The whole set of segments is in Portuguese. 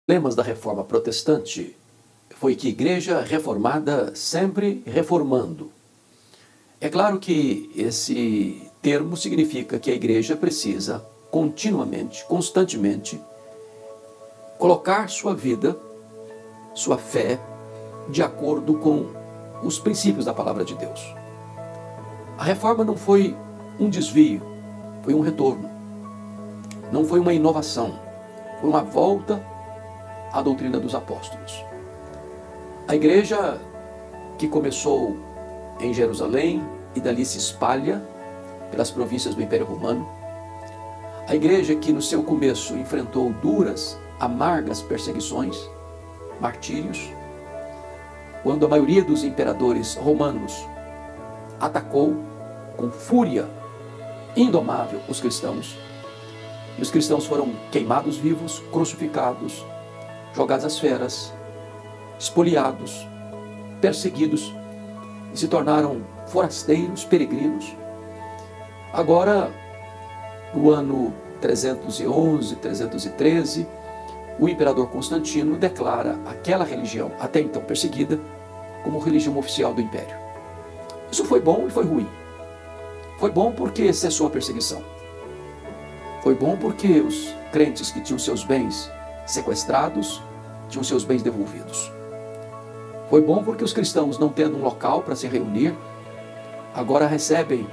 Lemas da Reforma Protestante foi que Igreja reformada sempre reformando. É claro que esse termo significa que a Igreja precisa continuamente, constantemente, colocar sua vida, sua fé, de acordo com os princípios da Palavra de Deus. A reforma não foi um desvio, foi um retorno. Não foi uma inovação, foi uma volta à doutrina dos apóstolos. A igreja que começou em Jerusalém e dali se espalha pelas províncias do Império Romano, a igreja que no seu começo enfrentou duras, amargas perseguições, martírios, quando a maioria dos imperadores romanos atacou com fúria indomável os cristãos, e os cristãos foram queimados vivos, crucificados, jogados às feras, espoliados, perseguidos e se tornaram forasteiros, peregrinos. Agora, no ano 311, 313, o imperador Constantino declara aquela religião, até então perseguida, como religião oficial do império. Isso foi bom e foi ruim. Foi bom porque cessou a perseguição. Foi bom porque os crentes que tinham seus bens sequestrados tinham seus bens devolvidos. Foi bom porque os cristãos, não tendo um local para se reunir, agora recebem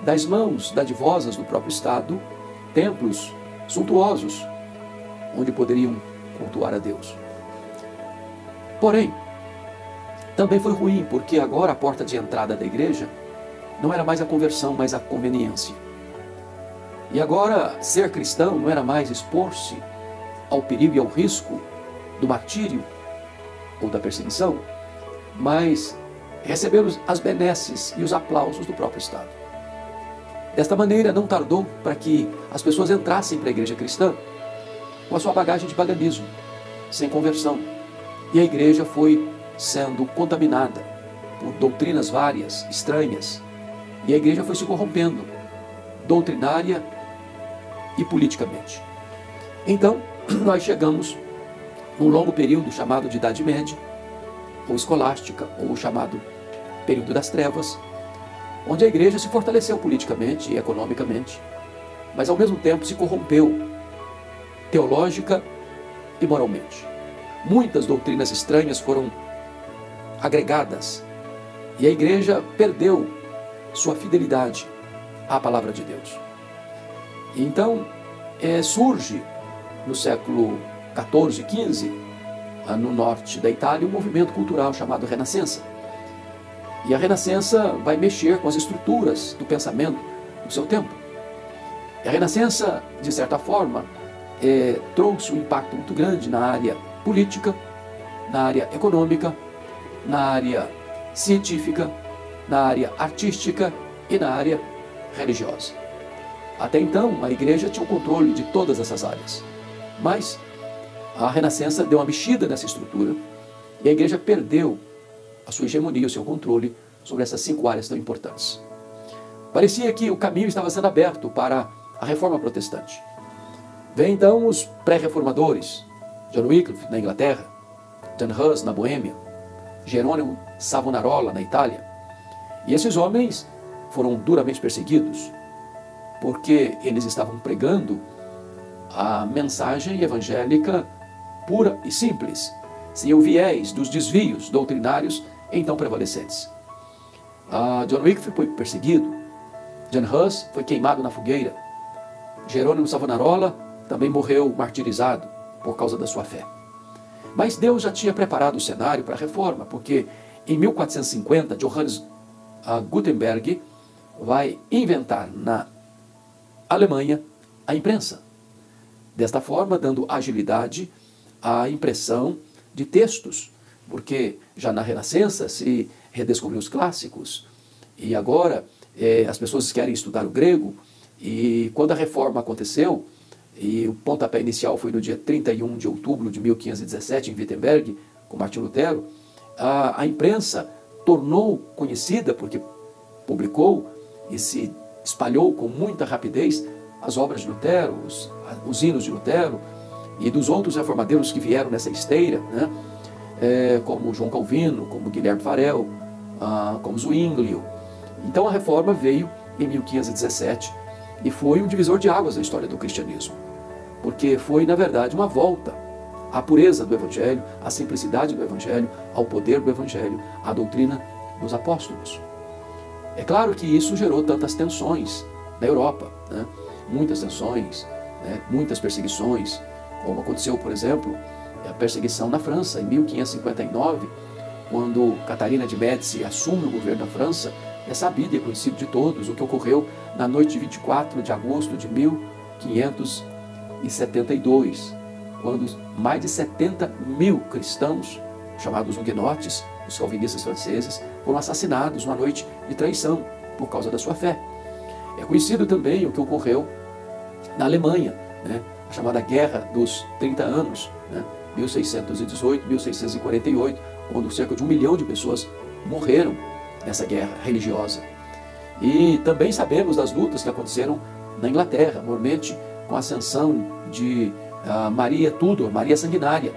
das mãos dadivosas do próprio Estado templos suntuosos onde poderiam cultuar a Deus. Porém, também foi ruim porque agora a porta de entrada da igreja não era mais a conversão, mas a conveniência. E agora ser cristão não era mais expor-se ao perigo e ao risco do martírio ou da perseguição, mas receber as benesses e os aplausos do próprio Estado. Desta maneira, não tardou para que as pessoas entrassem para a igreja cristã com a sua bagagem de paganismo, sem conversão. E a igreja foi sendo contaminada por doutrinas várias, estranhas, e a igreja foi se corrompendo, doutrinária e politicamente. Então, nós chegamos num longo período chamado de Idade Média, ou escolástica, ou chamado período das trevas, onde a igreja se fortaleceu politicamente e economicamente, mas ao mesmo tempo se corrompeu teológica e moralmente. Muitas doutrinas estranhas foram agregadas e a igreja perdeu sua fidelidade à palavra de Deus. Então, surge no século XIV e XV, no norte da Itália, um movimento cultural chamado Renascença. E a Renascença vai mexer com as estruturas do pensamento do seu tempo. E a Renascença, de certa forma, trouxe um impacto muito grande na área política, na área econômica, na área científica, na área artística e na área religiosa. Até então, a igreja tinha o controle de todas essas áreas. Mas a Renascença deu uma mexida nessa estrutura e a igreja perdeu a sua hegemonia, o seu controle sobre essas 5 áreas tão importantes. Parecia que o caminho estava sendo aberto para a reforma protestante. Vem então os pré-reformadores, John Wycliffe na Inglaterra, John Hus na Boêmia, Jerônimo Savonarola na Itália. E esses homens foram duramente perseguidos porque eles estavam pregando a mensagem evangélica pura e simples, sem o viés dos desvios doutrinários então prevalecentes. John Wycliffe foi perseguido, John Hus foi queimado na fogueira, Jerônimo Savonarola também morreu martirizado por causa da sua fé. Mas Deus já tinha preparado o cenário para a reforma, porque em 1450 Johannes Gutenberg vai inventar na Alemanha a imprensa. Desta forma, dando agilidade à impressão de textos, porque já na Renascença se redescobriu os clássicos e agora as pessoas querem estudar o grego, e quando a reforma aconteceu, e o pontapé inicial foi no dia 31 de outubro de 1517 em Wittenberg, com Martim Lutero, a imprensa tornou conhecida, porque publicou e se espalhou com muita rapidez as obras de Lutero, os hinos de Lutero, e dos outros reformadores que vieram nessa esteira, né? Como João Calvino, como Guilherme Farel, como Zwinglio. Então a reforma veio em 1517 e foi um divisor de águas na história do cristianismo, porque foi, na verdade, uma volta à pureza do Evangelho, à simplicidade do Evangelho, ao poder do Evangelho, à doutrina dos apóstolos. É claro que isso gerou tantas tensões na Europa, né? Muitas tensões, né? Muitas perseguições, como aconteceu, por exemplo, a perseguição na França, em 1559, quando Catarina de Médici assume o governo da França. É sabido e é conhecido de todos o que ocorreu na noite de 24 de agosto de 1572, quando mais de 70 mil cristãos, chamados huguenotes, os calvinistas franceses, foram assassinados numa noite de traição por causa da sua fé. É conhecido também o que ocorreu na Alemanha, né? A chamada Guerra dos 30 Anos, né? 1618, 1648, quando cerca de 1 milhão de pessoas morreram nessa guerra religiosa. E também sabemos das lutas que aconteceram na Inglaterra, normalmente com a ascensão de Maria Tudor, Maria Sanguinária.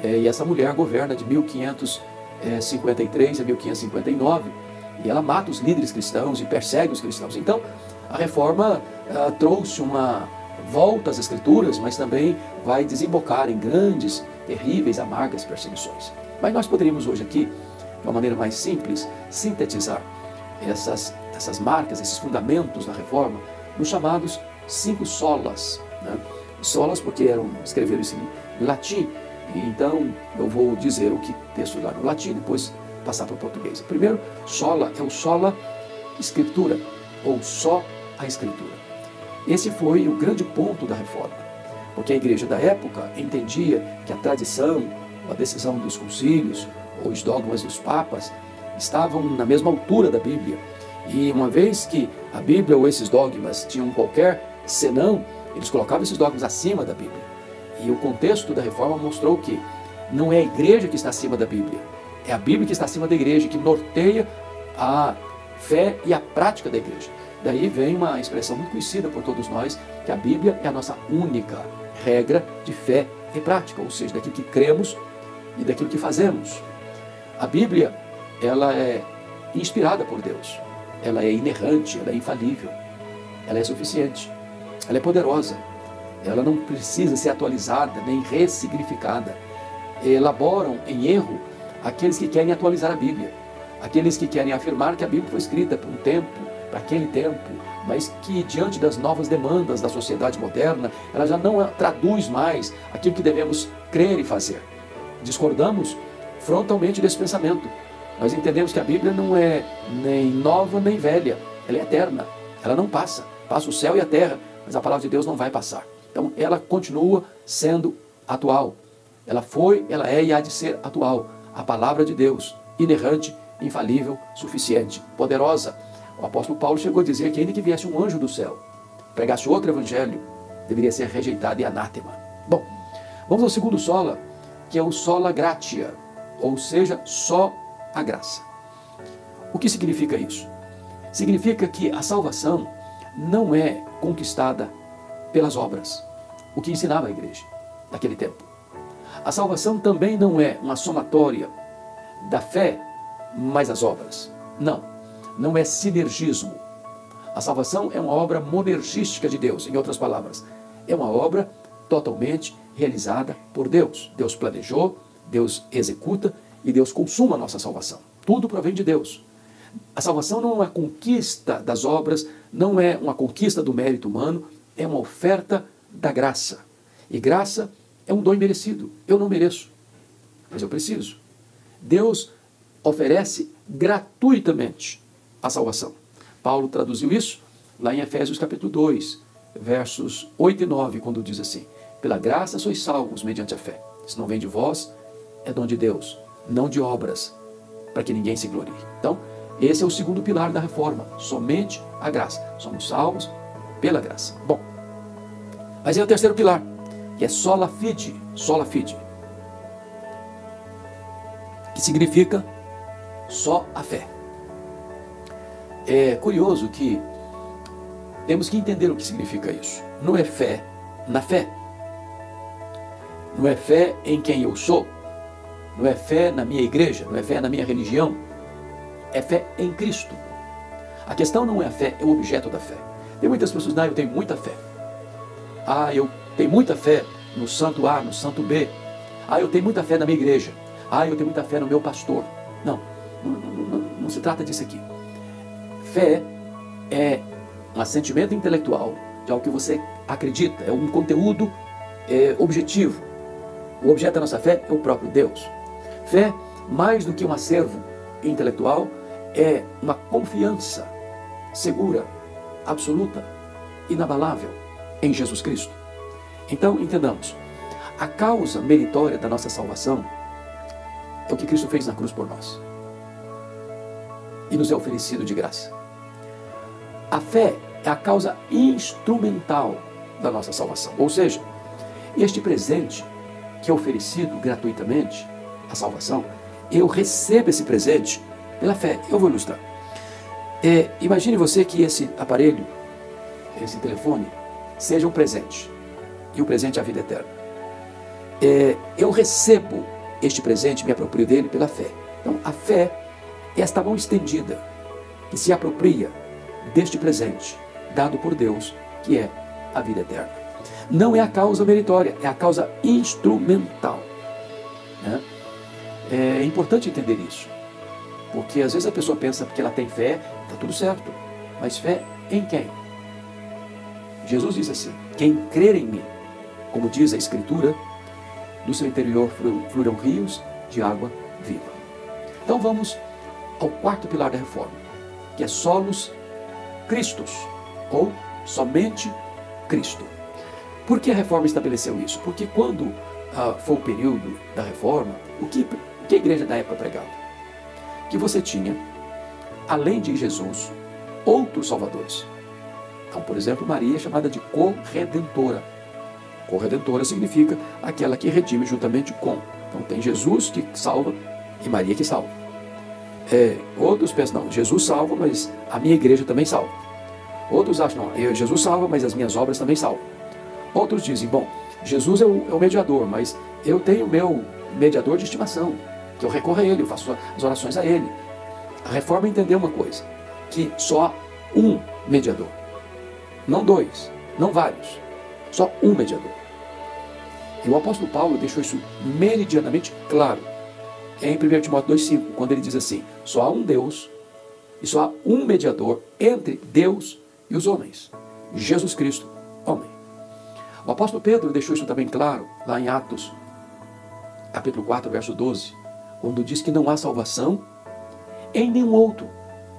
E essa mulher governa de 1553 a 1559, e ela mata os líderes cristãos e persegue os cristãos. Então, a reforma trouxe uma volta às Escrituras, mas também vai desembocar em grandes, terríveis, amargas perseguições. Mas nós poderíamos hoje aqui, de uma maneira mais simples, sintetizar essas marcas, esses fundamentos da reforma, nos chamados 5 solas, né? Solas porque escreveram isso em latim, então eu vou dizer o que texto lá no latim, depois passar para o português. Primeiro, sola é o sola escritura, ou só a escritura. Esse foi o grande ponto da reforma, porque a igreja da época entendia que a tradição, a decisão dos concílios, ou os dogmas dos papas, estavam na mesma altura da Bíblia. E uma vez que a Bíblia ou esses dogmas tinham qualquer senão, eles colocavam esses dogmas acima da Bíblia. E o contexto da reforma mostrou que não é a igreja que está acima da Bíblia, é a Bíblia que está acima da igreja, que norteia a fé e a prática da igreja. Daí vem uma expressão muito conhecida por todos nós, que a Bíblia é a nossa única regra de fé e prática, ou seja, daquilo que cremos e daquilo que fazemos. A Bíblia, ela é inspirada por Deus, ela é inerrante, ela é infalível, ela é suficiente, ela é poderosa, ela não precisa ser atualizada nem ressignificada. Elaboram em erro aqueles que querem atualizar a Bíblia, aqueles que querem afirmar que a Bíblia foi escrita por um tempo, para aquele tempo, mas que diante das novas demandas da sociedade moderna, ela já não traduz mais aquilo que devemos crer e fazer. Discordamos frontalmente desse pensamento. Nós entendemos que a Bíblia não é nem nova nem velha, ela é eterna, ela não passa. Passa o céu e a terra, mas a palavra de Deus não vai passar. Então ela continua sendo atual. Ela foi, ela é e há de ser atual. A palavra de Deus, inerrante, infalível, suficiente, poderosa. O apóstolo Paulo chegou a dizer que ainda que viesse um anjo do céu, pregasse outro evangelho, deveria ser rejeitado e anátema. Bom, vamos ao segundo sola, que é o sola gratia, ou seja, só a graça. O que significa isso? Significa que a salvação não é conquistada pelas obras, o que ensinava a igreja naquele tempo. A salvação também não é uma somatória da fé mais as obras. Não é sinergismo. A salvação é uma obra monergística de Deus, em outras palavras. É uma obra totalmente realizada por Deus. Deus planejou, Deus executa e Deus consuma a nossa salvação. Tudo provém de Deus. A salvação não é uma conquista das obras, não é uma conquista do mérito humano, é uma oferta da graça. E graça é um dom imerecido. Eu não mereço, mas eu preciso. Deus oferece gratuitamente a salvação. Paulo traduziu isso lá em Efésios capítulo 2, versos 8 e 9, quando diz assim: pela graça sois salvos mediante a fé. Isso não vem de vós, é dom de Deus, não de obras, para que ninguém se glorie. Então, esse é o segundo pilar da reforma, somente a graça. Somos salvos pela graça. Bom, mas é o terceiro pilar, que é sola fide, que significa só a fé. É curioso que temos que entender o que significa isso. Não é fé na fé. não é fé em quem eu sou, não é fé na minha igreja, não é fé na minha religião, é fé em Cristo. A questão não é a fé, é o objeto da fé. Tem muitas pessoas que dizem, eu tenho muita fé. Eu tenho muita fé no santo A, no santo B. Eu tenho muita fé na minha igreja. Eu tenho muita fé no meu pastor. Não se trata disso aqui. Fé é um assentimento intelectual de algo que você acredita, é um conteúdo objetivo. O objeto da nossa fé é o próprio Deus. Fé, mais do que um acervo intelectual, é uma confiança segura, absoluta, inabalável em Jesus Cristo. Então, entendamos, a causa meritória da nossa salvação é o que Cristo fez na cruz por nós e nos é oferecido de graça. A fé é a causa instrumental da nossa salvação, ou seja, este presente que é oferecido gratuitamente, a salvação, eu recebo esse presente pela fé. Eu vou ilustrar. Imagine você que esse aparelho, esse telefone, seja um presente, e o presente é a vida eterna. Eu recebo este presente, me aproprio dele pela fé. Então, a fé é esta mão estendida que se apropria deste presente dado por Deus, que é a vida eterna. Não é a causa meritória, é a causa instrumental. Né? É importante entender isso, porque às vezes a pessoa pensa que ela tem fé, está tudo certo, mas fé em quem? Jesus diz assim, quem crer em mim, como diz a Escritura, do seu interior fluirão rios de água viva. Então vamos ao quarto pilar da reforma, que é solos Christus, ou somente Cristo. Por que a reforma estabeleceu isso? Porque quando foi o período da reforma, o que a igreja da época pregava? Que você tinha, além de Jesus, outros salvadores. Então, por exemplo, Maria é chamada de corredentora. Corredentora significa aquela que redime juntamente com. Então tem Jesus que salva e Maria que salva. Outros pensam, não, Jesus salva, mas a minha igreja também salva. Outros acham, não, Jesus salva, mas as minhas obras também salvam. Outros dizem, bom, Jesus é o mediador, mas eu tenho o meu mediador de estimação, que eu recorro a ele, eu faço as orações a ele. A reforma entendeu uma coisa, que só há um mediador. Não dois, não vários, só um mediador. E o apóstolo Paulo deixou isso meridianamente claro em 1 Timóteo 2,5, quando ele diz assim, só há um Deus e só há um mediador entre Deus e os homens, Jesus Cristo, homem. O apóstolo Pedro deixou isso também claro lá em Atos, capítulo 4, verso 12, quando diz que não há salvação em nenhum outro,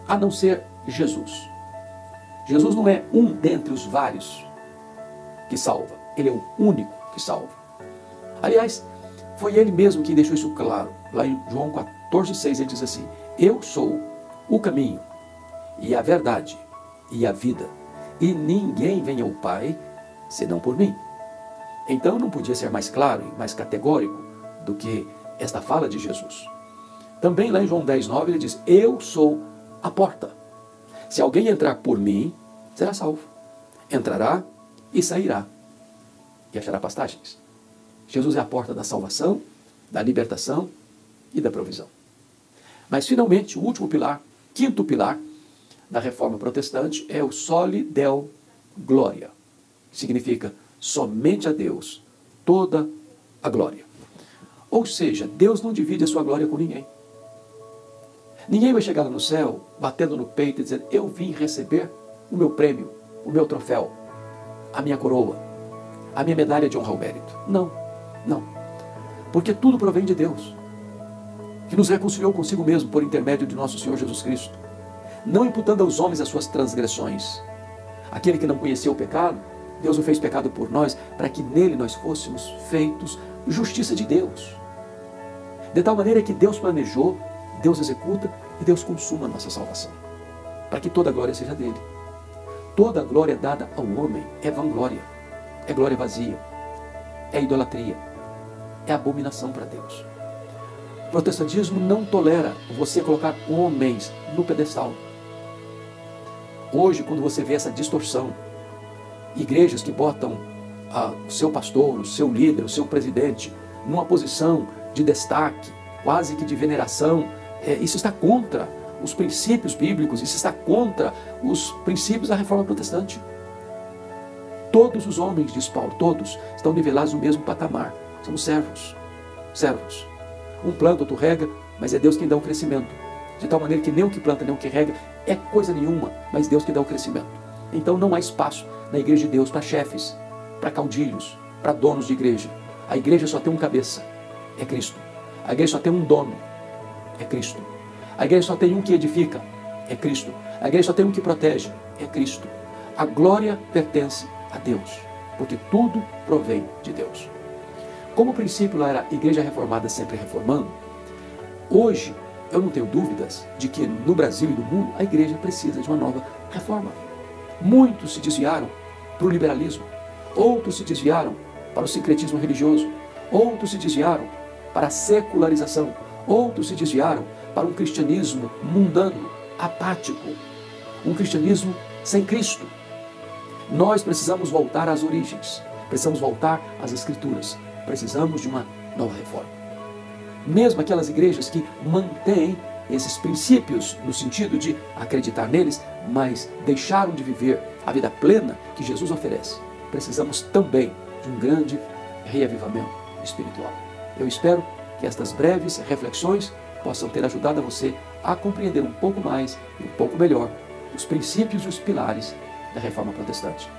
a não ser Jesus. Jesus não é um dentre os vários que salva, ele é o único que salva. Aliás, foi ele mesmo que deixou isso claro. Lá em João 14,6 ele diz assim, eu sou o caminho e a verdade e a vida, e ninguém vem ao Pai senão por mim. Então não podia ser mais claro e mais categórico do que esta fala de Jesus. Também lá em João 10,9 ele diz, eu sou a porta. Se alguém entrar por mim, será salvo. Entrará e sairá e achará pastagens. Jesus é a porta da salvação, da libertação e da provisão. Mas finalmente, o último pilar, quinto pilar da reforma protestante é o soli deo gloria. Significa somente a Deus toda a glória. Ou seja, Deus não divide a sua glória com ninguém. Ninguém vai chegar lá no céu, batendo no peito e dizendo, eu vim receber o meu prêmio, o meu troféu, a minha coroa, a minha medalha de honra ao mérito. Não, não. Porque tudo provém de Deus, que nos reconciliou consigo mesmo por intermédio de nosso Senhor Jesus Cristo, não imputando aos homens as suas transgressões. Aquele que não conheceu o pecado, Deus o fez pecado por nós, para que nele nós fôssemos feitos justiça de Deus. De tal maneira que Deus planejou, Deus executa e Deus consuma a nossa salvação, para que toda a glória seja dele. Toda a glória dada ao homem é vanglória, é glória vazia, é idolatria, é abominação para Deus. O protestantismo não tolera você colocar homens no pedestal. Hoje, quando você vê essa distorção, igrejas que botam o seu pastor, o seu líder, o seu presidente, numa posição de destaque, quase que de veneração, isso está contra os princípios bíblicos, isso está contra os princípios da reforma protestante. Todos os homens, diz Paulo, todos estão nivelados no mesmo patamar. Somos servos. Servos. Um planta, outro rega, mas é Deus quem dá o crescimento. De tal maneira que nem o que planta, nem o que rega é coisa nenhuma, mas Deus que dá o crescimento. Então não há espaço na igreja de Deus para chefes, para caudilhos, para donos de igreja. A igreja só tem um cabeça, é Cristo. A igreja só tem um dono, é Cristo. A igreja só tem um que edifica, é Cristo. A igreja só tem um que protege, é Cristo. A glória pertence a Deus, porque tudo provém de Deus. Como o princípio lá era igreja reformada sempre reformando, hoje eu não tenho dúvidas de que no Brasil e no mundo a igreja precisa de uma nova reforma. Muitos se desviaram para o liberalismo, outros se desviaram para o sincretismo religioso, outros se desviaram para a secularização, outros se desviaram para um cristianismo mundano, apático, um cristianismo sem Cristo. Nós precisamos voltar às origens, precisamos voltar às Escrituras, precisamos de uma nova reforma. Mesmo aquelas igrejas que mantêm esses princípios no sentido de acreditar neles, mas deixaram de viver a vida plena que Jesus oferece, precisamos também de um grande reavivamento espiritual. Eu espero que estas breves reflexões possam ter ajudado a você a compreender um pouco mais e um pouco melhor os princípios e os pilares da Reforma Protestante.